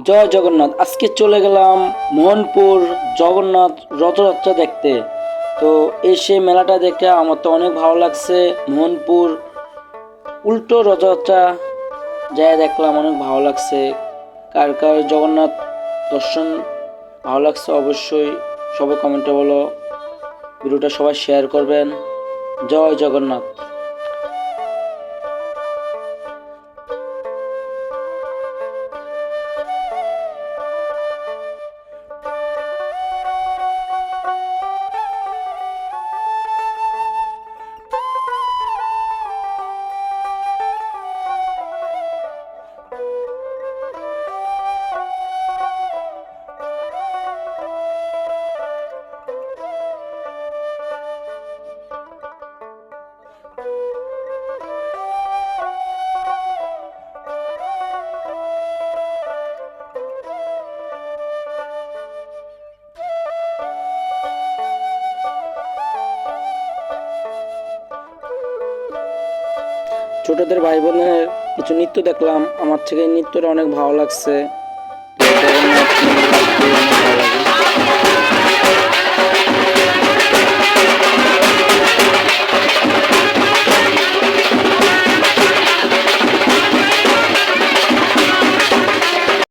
জয় জগন্নাথ। আজকে চলে গেলাম মোহনপুর জগন্নাথ রথযাত্রা দেখতে। তো এসে মেলাটা দেখে আমার তো অনেক ভালো লাগছে। মোহনপুর উল্টো রথযাত্রা যাই দেখলাম, অনেক ভালো লাগছে। কার কার জগন্নাথ দর্শন ভালো লাগছে অবশ্যই সবাই কমেন্টে বলো। ভিডিওটা সবাই শেয়ার করবেন। জয় জগন্নাথ। ছোটদের ভাই বোনের কিছু নৃত্য দেখলাম, আমার থেকে এই নৃত্যটা অনেক ভালো লাগছে। জগন্নাথ মন্দির দেখতে অনেক ভালো